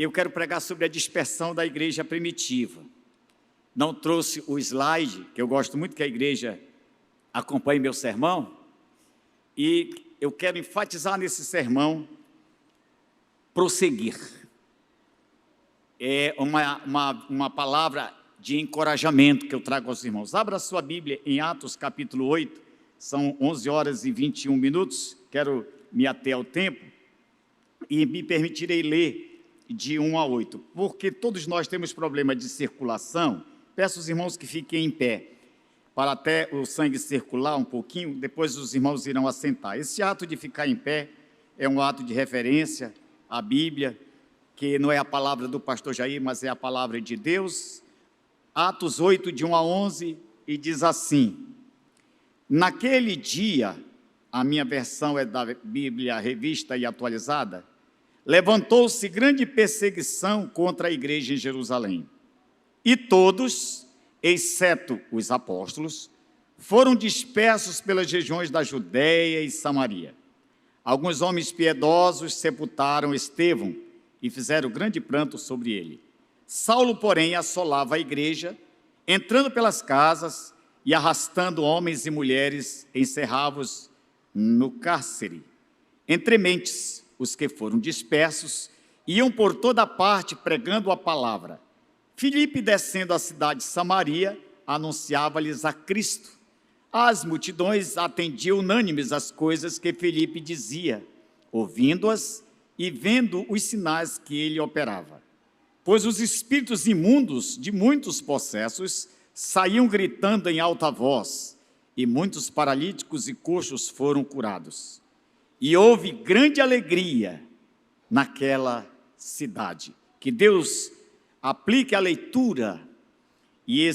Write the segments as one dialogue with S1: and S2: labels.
S1: eu quero pregar sobre a dispersão da igreja primitiva. Não trouxe o slide, que eu gosto muito que a igreja acompanhe meu sermão, e eu quero enfatizar nesse sermão, prosseguir. É uma palavra de encorajamento que eu trago aos irmãos. Abra a sua Bíblia em Atos capítulo 8, são 11 horas e 21 minutos, quero me ater ao tempo, e me permitirei ler de 1 a 8, porque todos nós temos problema de circulação. Peço aos irmãos que fiquem em pé, para até o sangue circular um pouquinho, depois os irmãos irão assentar. Esse ato de ficar em pé é um ato de referência à Bíblia, que não é a palavra do pastor Jair, mas é a palavra de Deus. Atos 8, de 1 a 11, e diz assim: naquele dia, a minha versão é da Bíblia Revista e Atualizada, levantou-se grande perseguição contra a igreja em Jerusalém. E todos, exceto os apóstolos, foram dispersos pelas regiões da Judéia e Samaria. Alguns homens piedosos sepultaram Estevão e fizeram grande pranto sobre ele. Saulo, porém, assolava a igreja, entrando pelas casas e arrastando homens e mulheres, encerrava-os no cárcere. Entre mentes, os que foram dispersos iam por toda parte pregando a palavra. Filipe, descendo a cidade de Samaria, anunciava-lhes a Cristo. As multidões atendiam unânimes às coisas que Filipe dizia, ouvindo-as e vendo os sinais que ele operava. Pois os espíritos imundos de muitos possessos saíam gritando em alta voz, e muitos paralíticos e coxos foram curados. E houve grande alegria naquela cidade. Que Deus aplique a leitura e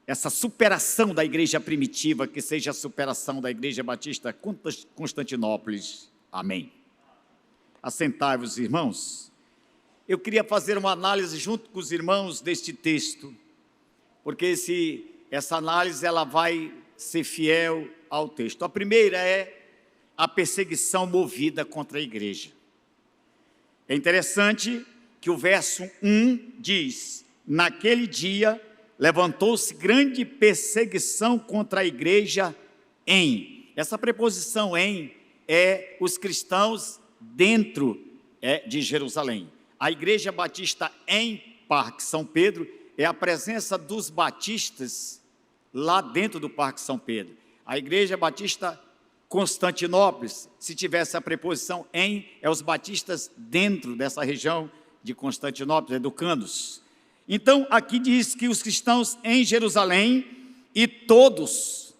S1: essa superação da igreja primitiva, que seja a superação da igreja batista Constantinópolis. Amém. Assentai-vos, irmãos. Eu queria fazer uma análise junto com os irmãos deste texto, porque essa análise ela vai ser fiel ao texto. A primeira é a perseguição movida contra a igreja. É interessante que o verso 1 diz: naquele dia levantou-se grande perseguição contra a igreja em. Essa preposição em é os cristãos dentro de Jerusalém. A igreja batista em Parque São Pedro é a presença dos batistas lá dentro do Parque São Pedro. A igreja batista Constantinópolis, se tivesse a preposição em, é os batistas dentro dessa região de Constantinópolis, educandos. Então, aqui diz que os cristãos em Jerusalém, e todos,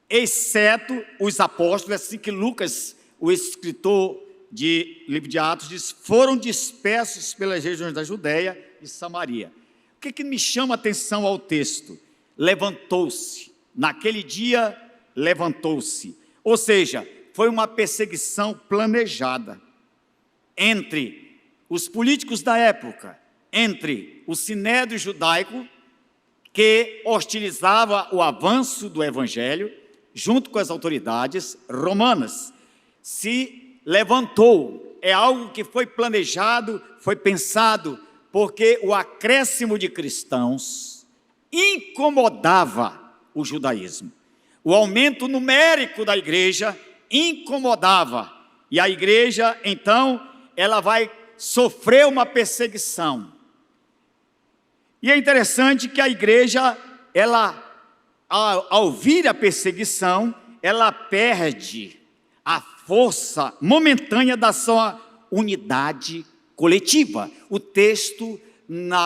S1: exceto os apóstolos, assim que Lucas, o escritor de livro de Atos, diz, foram dispersos pelas regiões da Judéia e Samaria. O que me chama a atenção ao texto? Levantou-se. Naquele dia, levantou-se. Ou seja, foi uma perseguição planejada entre os políticos da época, entre o sinédrio judaico, que hostilizava o avanço do evangelho, junto com as autoridades romanas. Se levantou, é algo que foi planejado, foi pensado, porque o acréscimo de cristãos incomodava o judaísmo. O aumento numérico da igreja incomodava, e a igreja, então, ela vai sofrer uma perseguição. E é interessante que a igreja, ela, ao vir a perseguição, ela perde a força momentânea da sua unidade coletiva. O texto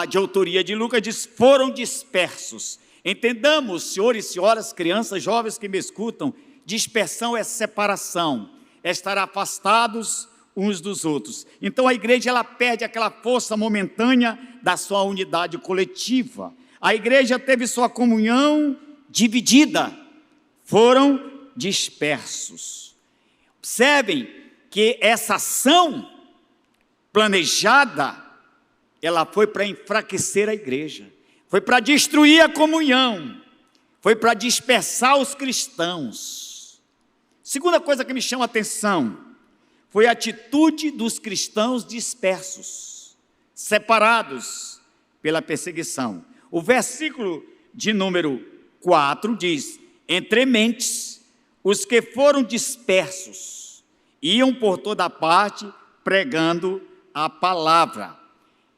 S1: de autoria de Lucas diz, foram dispersos. Entendamos, senhores e senhoras, crianças, jovens que me escutam, dispersão é separação, é estar afastados uns dos outros. Então a igreja ela perde aquela força momentânea da sua unidade coletiva. A igreja teve sua comunhão dividida, foram dispersos. Observem que essa ação planejada, ela foi para enfraquecer a igreja, foi para destruir a comunhão, foi para dispersar os cristãos. Segunda coisa que me chama a atenção, foi a atitude dos cristãos dispersos, separados pela perseguição. O versículo de número 4 diz: entre mentes, os que foram dispersos iam por toda parte pregando a palavra.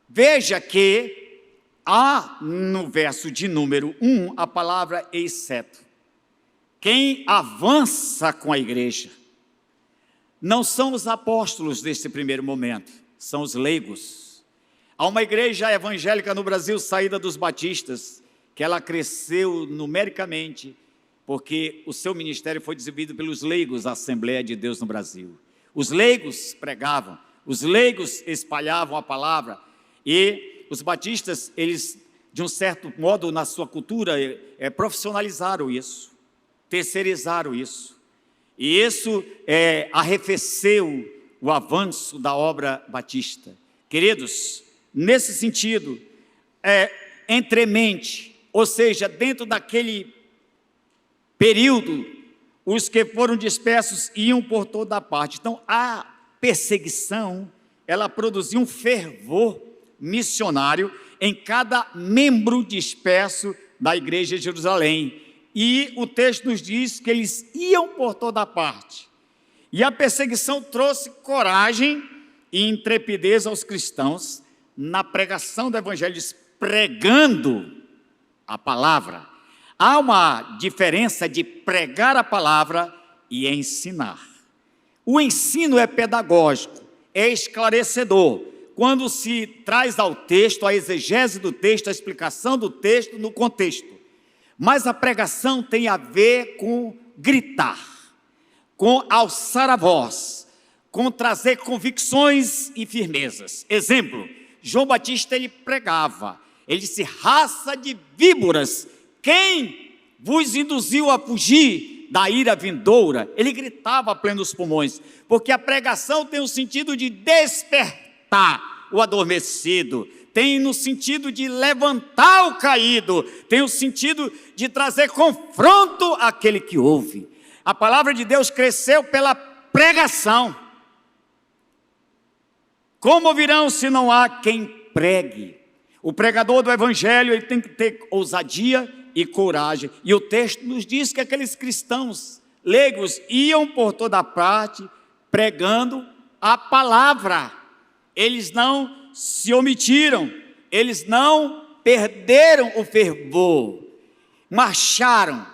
S1: Veja que há no verso de número 1 a palavra exceto. Quem avança com a igreja não são os apóstolos neste primeiro momento, são os leigos. Há uma igreja evangélica no Brasil, saída dos batistas, que ela cresceu numericamente, porque o seu ministério foi desenvolvido pelos leigos da Assembleia de Deus no Brasil. Os leigos pregavam, os leigos espalhavam a palavra, e os batistas, eles, de um certo modo, na sua cultura, profissionalizaram isso, terceirizaram isso. E isso arrefeceu o avanço da obra batista. Queridos, nesse sentido, entremente, ou seja, dentro daquele período, os que foram dispersos iam por toda parte. Então, a perseguição, ela produziu um fervor missionário em cada membro disperso da igreja de Jerusalém. E o texto nos diz que eles iam por toda parte. E a perseguição trouxe coragem e intrepidez aos cristãos na pregação do evangelho, pregando a palavra. Há uma diferença de pregar a palavra e ensinar. O ensino é pedagógico, é esclarecedor, quando se traz ao texto a exegese do texto, a explicação do texto no contexto. Mas a pregação tem a ver com gritar, com alçar a voz, com trazer convicções e firmezas. Exemplo, João Batista, ele pregava, ele disse: raça de víboras, quem vos induziu a fugir da ira vindoura? Ele gritava a plenos pulmões, porque a pregação tem o sentido de despertar o adormecido, tem no sentido de levantar o caído, tem o sentido de trazer confronto àquele que ouve. A palavra de Deus cresceu pela pregação. Como ouvirão se não há quem pregue? O pregador do evangelho, ele tem que ter ousadia e coragem. E o texto nos diz que aqueles cristãos leigos iam por toda parte pregando a palavra. Eles não se omitiram, eles não perderam o fervor, marcharam,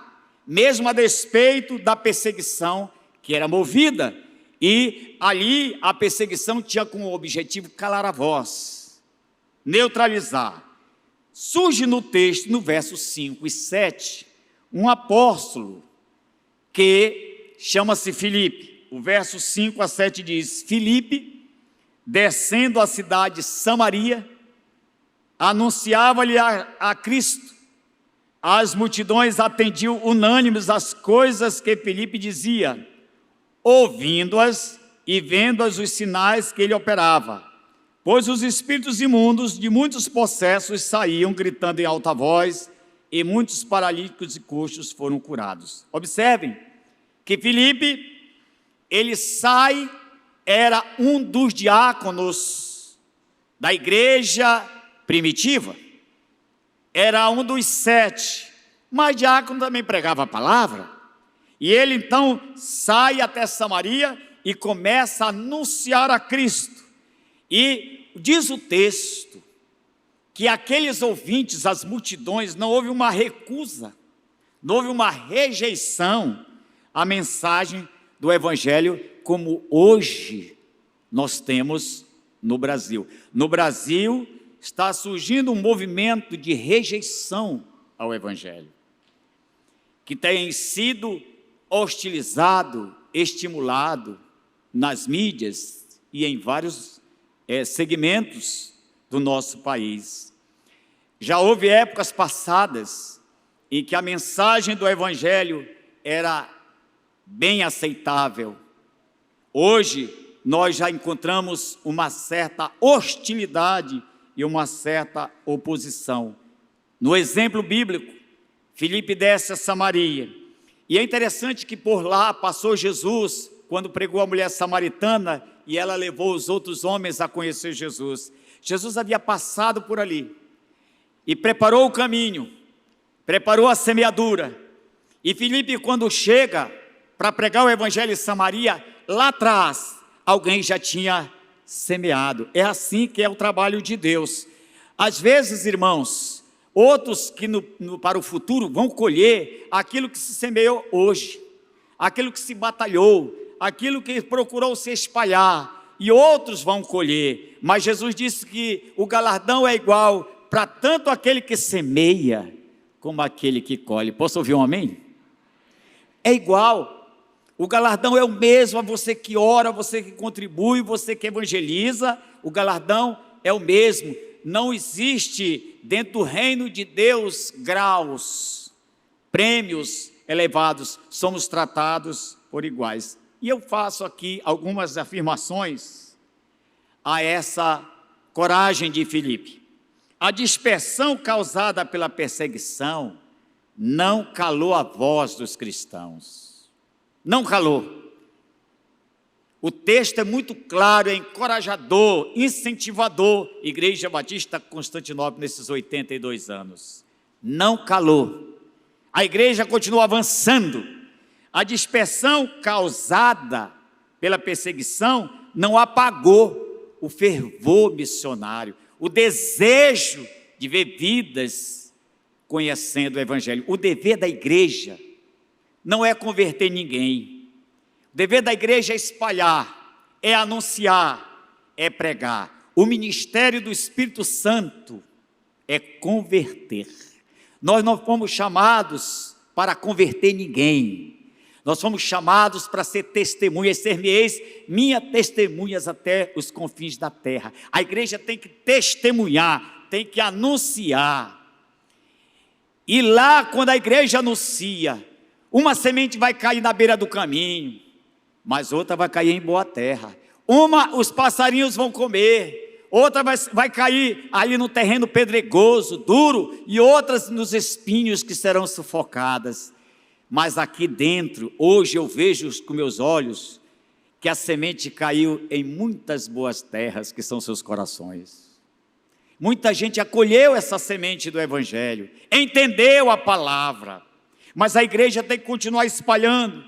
S1: mesmo a despeito da perseguição que era movida, e ali a perseguição tinha como objetivo calar a voz, neutralizar. Surge no texto, no versos 5 e 7, um apóstolo que chama-se Filipe. O verso 5 a 7 diz: Filipe, descendo a cidade de Samaria, anunciava-lhe a Cristo. As multidões atendiam unânimes às coisas que Filipe dizia, ouvindo-as e vendo-as os sinais que ele operava. Pois os espíritos imundos de muitos possessos saíam gritando em alta voz, e muitos paralíticos e coxos foram curados. Observem que Filipe, ele sai, era um dos diáconos da igreja primitiva, era um dos 7, mas diácono também pregava a palavra, e ele então sai até Samaria e começa a anunciar a Cristo, e diz o texto, que aqueles ouvintes, as multidões, não houve uma recusa, não houve uma rejeição à mensagem do evangelho, como hoje nós temos no Brasil. No Brasil está surgindo um movimento de rejeição ao evangelho, que tem sido hostilizado, estimulado nas mídias e em vários segmentos do nosso país. Já houve épocas passadas em que a mensagem do evangelho era bem aceitável. Hoje nós já encontramos uma certa hostilidade e uma certa oposição. No exemplo bíblico, Filipe desce a Samaria, e é interessante que por lá passou Jesus quando pregou a mulher samaritana e ela levou os outros homens a conhecer Jesus. Jesus havia passado por ali e preparou o caminho, preparou a semeadura. E Filipe, quando chega para pregar o evangelho em Samaria, lá atrás, alguém já tinha semeado. É assim que é o trabalho de Deus. Às vezes, irmãos, outros que para o futuro vão colher aquilo que se semeou hoje, aquilo que se batalhou, aquilo que procurou se espalhar, e outros vão colher. Mas Jesus disse que o galardão é igual para tanto aquele que semeia, como aquele que colhe. Posso ouvir um amém? É igual. O galardão é o mesmo a você que ora, você que contribui, você que evangeliza. O galardão é o mesmo. Não existe dentro do reino de Deus graus, prêmios elevados. Somos tratados por iguais. E eu faço aqui algumas afirmações a essa coragem de Filipe. A dispersão causada pela perseguição não calou a voz dos cristãos. Não calou. O texto é muito claro, é encorajador, incentivador. Igreja Batista Constantinopla nesses 82 anos. Não calou. A igreja continua avançando. A dispersão causada pela perseguição não apagou o fervor missionário, o desejo de ver vidas conhecendo o evangelho. O dever da igreja não é converter ninguém. O dever da igreja é espalhar, é anunciar, é pregar. O ministério do Espírito Santo é converter. Nós não fomos chamados para converter ninguém. Nós fomos chamados para ser testemunhas, ser-me-eis minhas testemunhas até os confins da terra. A igreja tem que testemunhar, tem que anunciar. E lá, quando a igreja anuncia, uma semente vai cair na beira do caminho, mas outra vai cair em boa terra. Uma, os passarinhos vão comer, outra vai cair ali no terreno pedregoso, duro, e outras nos espinhos que serão sufocadas. Mas aqui dentro, hoje eu vejo com meus olhos, que a semente caiu em muitas boas terras, que são seus corações. Muita gente acolheu essa semente do evangelho, entendeu a palavra, mas a igreja tem que continuar espalhando,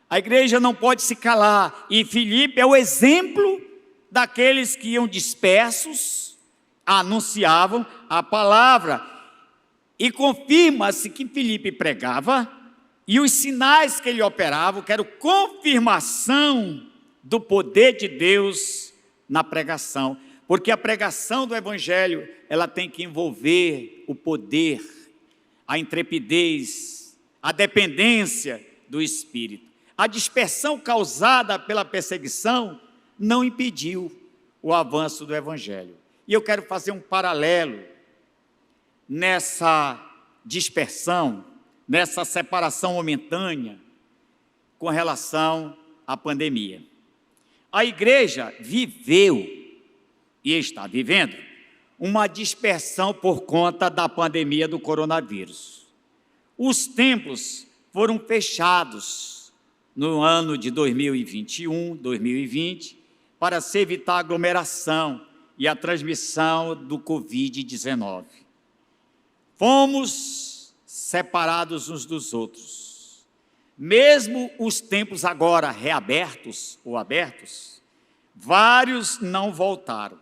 S1: a igreja não pode se calar, e Filipe é o exemplo daqueles que iam dispersos, anunciavam a palavra, e confirma-se que Filipe pregava, e os sinais que ele operava, que era confirmação do poder de Deus na pregação, porque a pregação do evangelho, ela tem que envolver o poder, a intrepidez, a dependência do Espírito. A dispersão causada pela perseguição não impediu o avanço do evangelho. E eu quero fazer um paralelo nessa dispersão, nessa separação momentânea com relação à pandemia. A igreja viveu e está vivendo uma dispersão por conta da pandemia do coronavírus. Os templos foram fechados no ano de 2021, 2020, para se evitar a aglomeração e a transmissão do Covid-19. Fomos separados uns dos outros. Mesmo os templos agora reabertos ou abertos, vários não voltaram.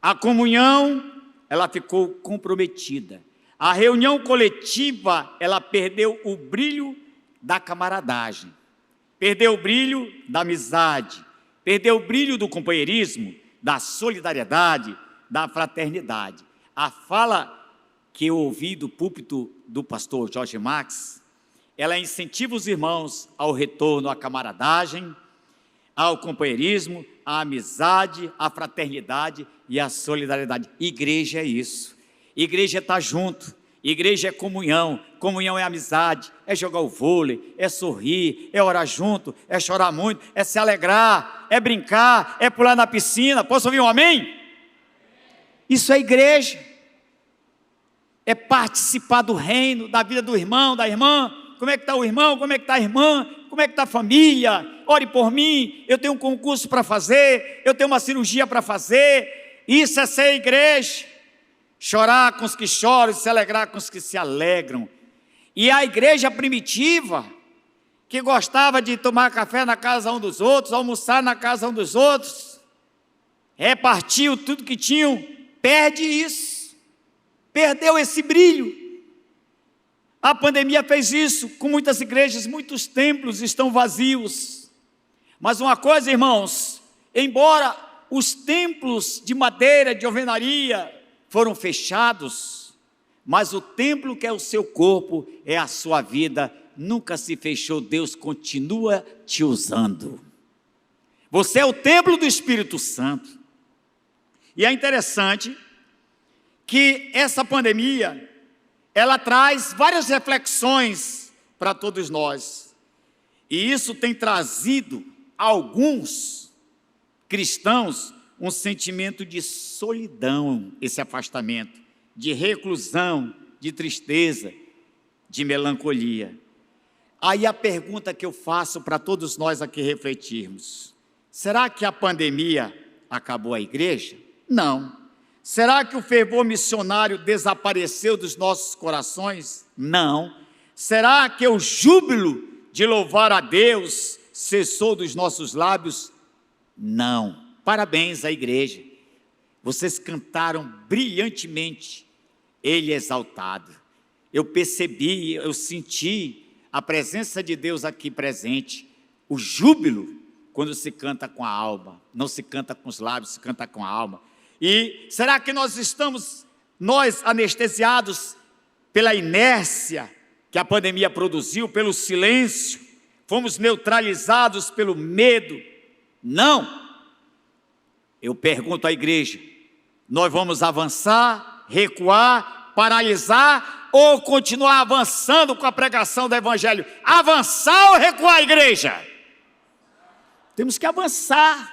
S1: A comunhão, ela ficou comprometida. A reunião coletiva, ela perdeu o brilho da camaradagem, perdeu o brilho da amizade, perdeu o brilho do companheirismo, da solidariedade, da fraternidade. A fala que eu ouvi do púlpito do pastor Jorge Max, ela incentiva os irmãos ao retorno à camaradagem, ao companheirismo, à amizade, à fraternidade e à solidariedade. Igreja é isso. Igreja é estar junto. Igreja é comunhão. Comunhão é amizade, é jogar o vôlei, é sorrir, é orar junto, é chorar muito, é se alegrar, é brincar, é pular na piscina. Posso ouvir um amém? Isso é igreja. É participar do reino, da vida do irmão, da irmã. Como é que está o irmão? Como é que está a irmã? como é que está a família? Ore por mim, eu tenho um concurso para fazer, eu tenho uma cirurgia para fazer. Isso é ser igreja. Chorar com os que choram e se alegrar com os que se alegram. E a igreja primitiva, que gostava de tomar café na casa um dos outros, almoçar na casa um dos outros, repartiu tudo que tinham, perde isso, perdeu esse brilho. A pandemia fez isso com muitas igrejas, muitos templos estão vazios. Mas uma coisa, irmãos, embora os templos de madeira, de alvenaria, foram fechados, mas o templo que é o seu corpo, é a sua vida, nunca se fechou. Deus continua te usando. Você é o templo do Espírito Santo. E é interessante que essa pandemia, ela traz várias reflexões para todos nós. E isso tem trazido a alguns cristãos um sentimento de solidão, esse afastamento, de reclusão, de tristeza, de melancolia. Aí a pergunta que eu faço para todos nós aqui refletirmos: será que a pandemia acabou a igreja? Não. Será que o fervor missionário desapareceu dos nossos corações? Não. Será que o júbilo de louvar a Deus cessou dos nossos lábios? Não. Parabéns à igreja. Vocês cantaram brilhantemente, Ele é exaltado. Eu percebi, eu senti a presença de Deus aqui presente, o júbilo quando se canta com a alma, não se canta com os lábios, se canta com a alma. E será que nós estamos, anestesiados pela inércia que a pandemia produziu, pelo silêncio, fomos neutralizados pelo medo? Não. Eu pergunto à igreja: nós vamos avançar, recuar, paralisar ou continuar avançando com a pregação do Evangelho? Avançar ou recuar, igreja? Temos que avançar,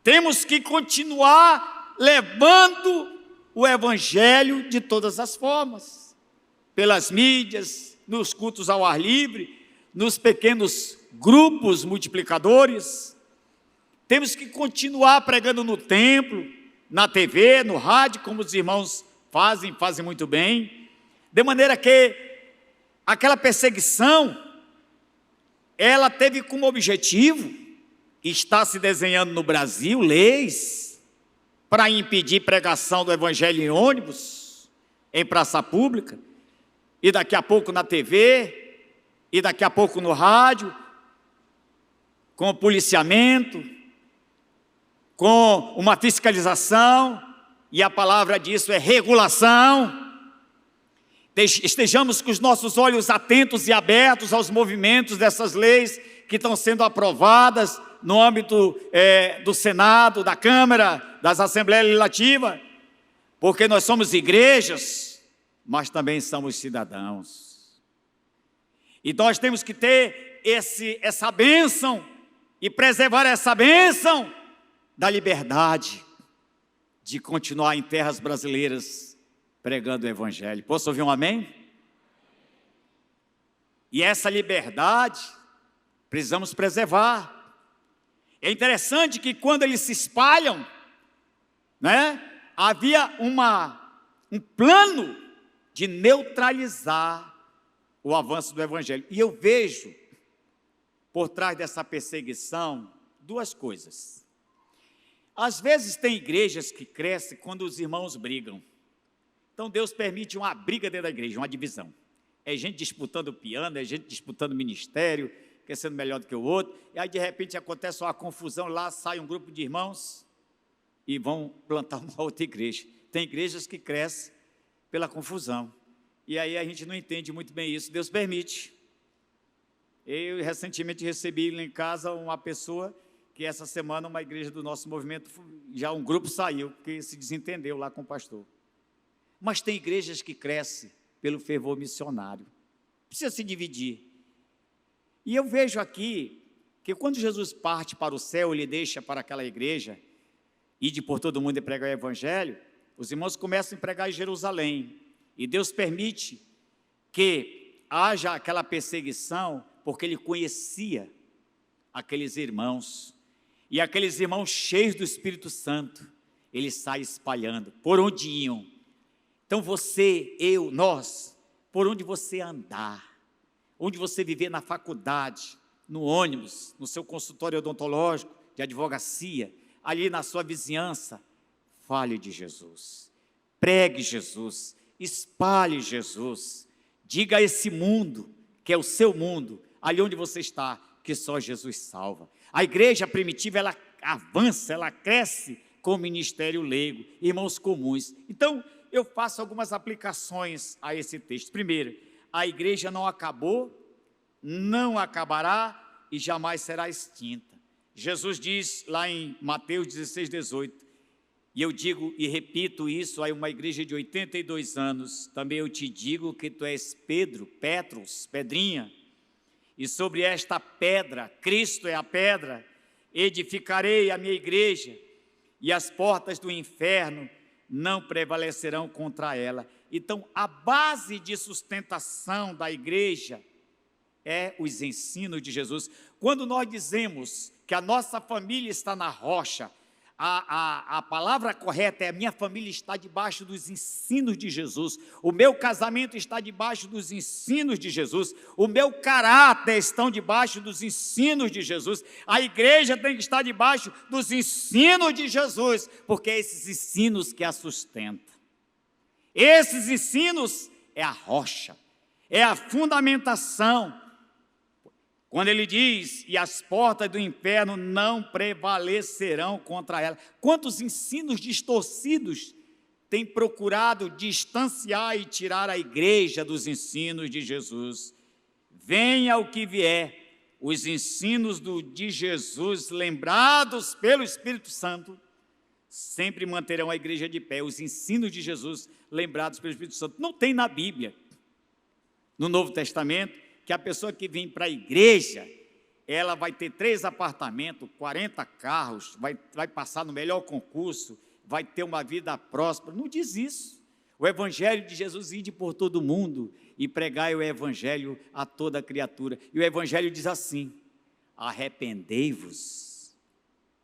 S1: temos que continuar levando o Evangelho de todas as formas, pelas mídias, nos cultos ao ar livre, nos pequenos grupos multiplicadores. Temos que continuar pregando no templo, na TV, no rádio, como os irmãos fazem muito bem, de maneira que aquela perseguição, ela teve como objetivo, está se desenhando no Brasil, leis para impedir pregação do Evangelho em ônibus, em praça pública, e daqui a pouco na TV, e daqui a pouco no rádio, com policiamento, com uma fiscalização, e a palavra disso é regulação. Estejamos com os nossos olhos atentos e abertos aos movimentos dessas leis que estão sendo aprovadas no âmbito do Senado, da Câmara, das Assembleias Legislativas, porque nós somos igrejas, mas também somos cidadãos. E nós temos que ter essa bênção e preservar essa bênção da liberdade de continuar em terras brasileiras pregando o Evangelho. Posso ouvir um amém? E essa liberdade precisamos preservar. É interessante que quando eles se espalham, havia um plano de neutralizar o avanço do Evangelho. E eu vejo por trás dessa perseguição duas coisas. Às vezes tem igrejas que crescem quando os irmãos brigam. Então Deus permite uma briga dentro da igreja, uma divisão. É gente disputando o piano, é gente disputando o ministério, quer sendo melhor do que o outro. E aí de repente acontece uma confusão, lá sai um grupo de irmãos e vão plantar uma outra igreja. Tem igrejas que crescem pela confusão. E aí a gente não entende muito bem isso, Deus permite. Eu recentemente recebi lá em casa uma pessoa que essa semana uma igreja do nosso movimento, já um grupo saiu, porque se desentendeu lá com o pastor. Mas tem igrejas que crescem pelo fervor missionário. Precisa se dividir. E eu vejo aqui que quando Jesus parte para o céu, Ele deixa para aquela igreja, ide por todo mundo e pregar o Evangelho, os irmãos começam a pregar em Jerusalém. E Deus permite que haja aquela perseguição, porque ele conhecia aqueles irmãos, e aqueles irmãos cheios do Espírito Santo, ele sai espalhando, por onde iam. Então você, eu, nós, por onde você andar, onde você viver na faculdade, no ônibus, no seu consultório odontológico, de advocacia, ali na sua vizinhança, fale de Jesus, pregue Jesus, espalhe Jesus, diga a esse mundo, que é o seu mundo, ali onde você está, que só Jesus salva. A igreja primitiva, ela avança, ela cresce com o ministério leigo, irmãos comuns. Então, eu faço algumas aplicações a esse texto. Primeiro, a igreja não acabou, não acabará e jamais será extinta. Jesus diz lá em Mateus 16, 18, e eu digo e repito isso a uma igreja de 82 anos, também eu te digo que tu és Pedro, Petros, pedrinha, e sobre esta pedra, Cristo é a pedra, edificarei a minha igreja, e as portas do inferno não prevalecerão contra ela. Então, a base de sustentação da igreja é os ensinos de Jesus. Quando nós dizemos que a nossa família está na rocha, a palavra correta é: a minha família está debaixo dos ensinos de Jesus, o meu casamento está debaixo dos ensinos de Jesus, o meu caráter está debaixo dos ensinos de Jesus, a igreja tem que estar debaixo dos ensinos de Jesus, porque é esses ensinos que a sustentam. Esses ensinos é a rocha, é a fundamentação. Quando ele diz, e as portas do inferno não prevalecerão contra ela. Quantos ensinos distorcidos têm procurado distanciar e tirar a igreja dos ensinos de Jesus? Venha o que vier, os ensinos de Jesus, lembrados pelo Espírito Santo, sempre manterão a igreja de pé. Os ensinos de Jesus, lembrados pelo Espírito Santo. Não tem na Bíblia, no Novo Testamento, que a pessoa que vem para a igreja, ela vai ter 3 apartamentos, 40 carros, vai passar no melhor concurso, vai ter uma vida próspera. Não diz isso. O evangelho de Jesus: ide por todo mundo e pregai o evangelho a toda criatura. E o evangelho diz assim: arrependei-vos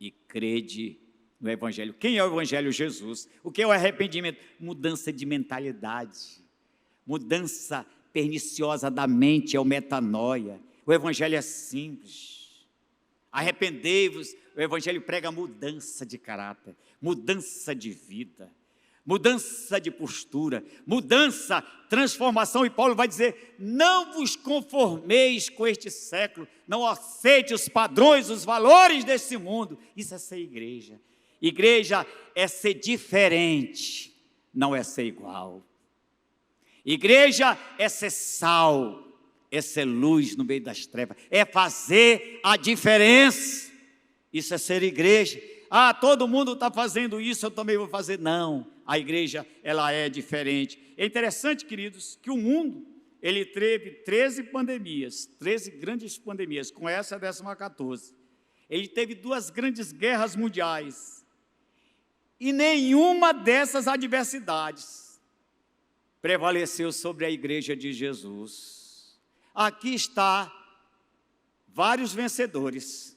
S1: e crede no evangelho. Quem é o evangelho? Jesus. O que é o arrependimento? Mudança de mentalidade, mudança perniciosa da mente, é o metanoia. O evangelho é simples. Arrependei-vos. O evangelho prega mudança de caráter, mudança de vida, mudança de postura, mudança, transformação. E Paulo vai dizer: não vos conformeis com este século, não aceite os padrões, os valores desse mundo. Isso é ser igreja. Igreja é ser diferente, não é ser igual. Igreja é ser sal, é ser luz no meio das trevas, é fazer a diferença. Isso é ser igreja. Ah, todo mundo está fazendo isso, eu também vou fazer. Não, a igreja, ela é diferente. É interessante, queridos, que o mundo, ele teve 13 pandemias, 13 grandes pandemias, com essa a 14ª. Ele teve 2 grandes guerras mundiais, e nenhuma dessas adversidades prevaleceu sobre a igreja de Jesus. Aqui está vários vencedores.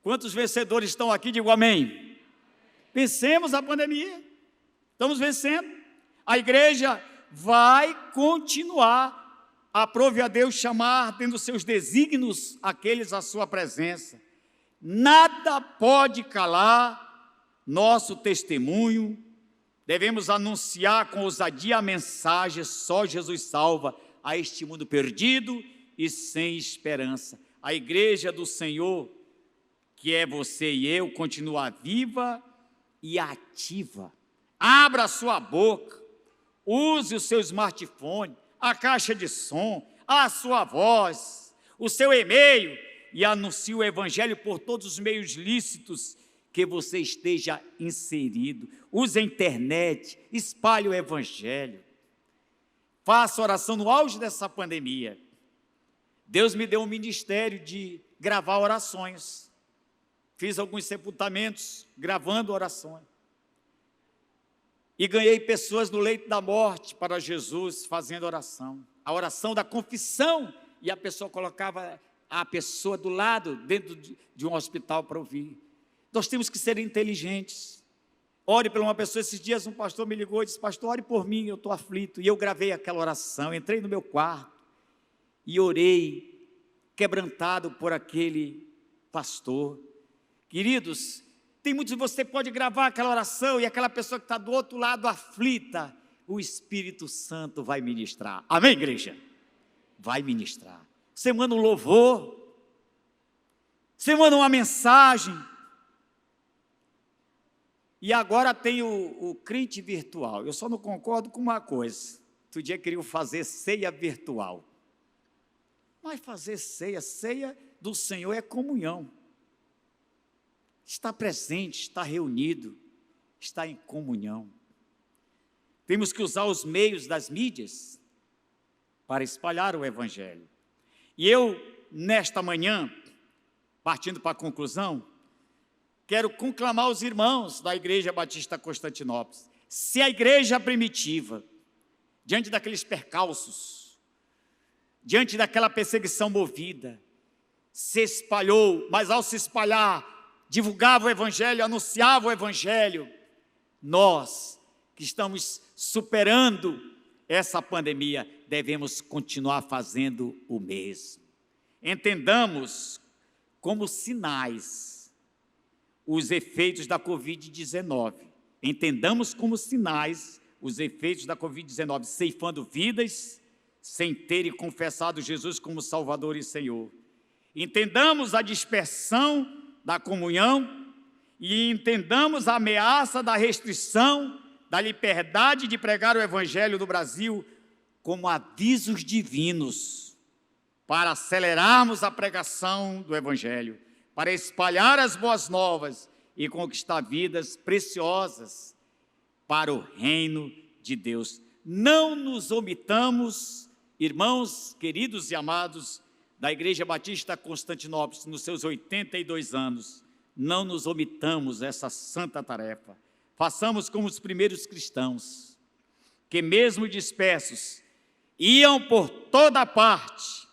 S1: Quantos vencedores estão aqui? Digo amém. Vencemos a pandemia, estamos vencendo. A igreja vai continuar, aprove a Deus chamar, tendo seus desígnios aqueles à sua presença. Nada pode calar nosso testemunho. Devemos anunciar com ousadia a mensagem: só Jesus salva a este mundo perdido e sem esperança. A igreja do Senhor, que é você e eu, continua viva e ativa. Abra a sua boca, use o seu smartphone, a caixa de som, a sua voz, o seu e-mail, e anuncie o evangelho por todos os meios lícitos que você esteja inserido. Use a internet, espalhe o evangelho. Faça oração no auge dessa pandemia. Deus me deu um ministério de gravar orações. Fiz alguns sepultamentos gravando orações. E ganhei pessoas no leito da morte para Jesus fazendo oração. A oração da confissão e a pessoa colocava a pessoa do lado, dentro de um hospital para ouvir. Nós temos que ser inteligentes. Ore por uma pessoa. Esses dias um pastor me ligou e disse: pastor, ore por mim, eu estou aflito. E eu gravei aquela oração, entrei no meu quarto e orei, quebrantado por aquele pastor. Queridos, tem muitos de você pode gravar aquela oração e aquela pessoa que está do outro lado aflita, o Espírito Santo vai ministrar. Amém, igreja? Vai ministrar. Você manda um louvor, você manda uma mensagem. E agora tem o crente virtual. Eu só não concordo com uma coisa. Outro dia queriam fazer ceia virtual. Mas fazer ceia do Senhor é comunhão. Está presente, está reunido, está em comunhão. Temos que usar os meios das mídias para espalhar o Evangelho. E eu, nesta manhã, partindo para a conclusão, quero conclamar os irmãos da Igreja Batista Constantinópolis. Se a igreja primitiva, diante daqueles percalços, diante daquela perseguição movida, se espalhou, mas ao se espalhar, divulgava o Evangelho, anunciava o Evangelho, nós que estamos superando essa pandemia, devemos continuar fazendo o mesmo. Entendamos como sinais os efeitos da Covid-19. Entendamos como sinais os efeitos da Covid-19, ceifando vidas sem terem confessado Jesus como Salvador e Senhor. Entendamos a dispersão da comunhão e entendamos a ameaça da restrição da liberdade de pregar o Evangelho no Brasil como avisos divinos para acelerarmos a pregação do Evangelho, para espalhar as boas novas e conquistar vidas preciosas para o reino de Deus. Não nos omitamos, irmãos queridos e amados da Igreja Batista Constantinópolis, nos seus 82 anos, não nos omitamos essa santa tarefa. Façamos como os primeiros cristãos, que mesmo dispersos, iam por toda parte,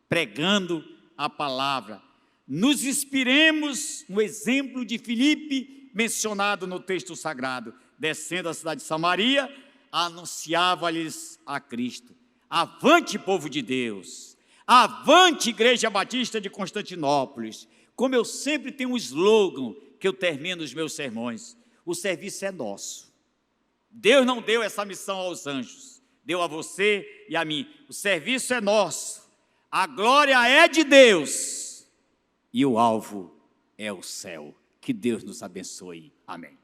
S1: pregando a palavra. Nos inspiremos no exemplo de Filipe, mencionado no texto sagrado. Descendo a cidade de Samaria, anunciava-lhes a Cristo. Avante, povo de Deus! Avante, Igreja Batista de Constantinópolis! Como eu sempre tenho um slogan que eu termino os meus sermões: o serviço é nosso. Deus não deu essa missão aos anjos, deu a você e a mim. O serviço é nosso, a glória é de Deus e o alvo é o céu. Que Deus nos abençoe. Amém.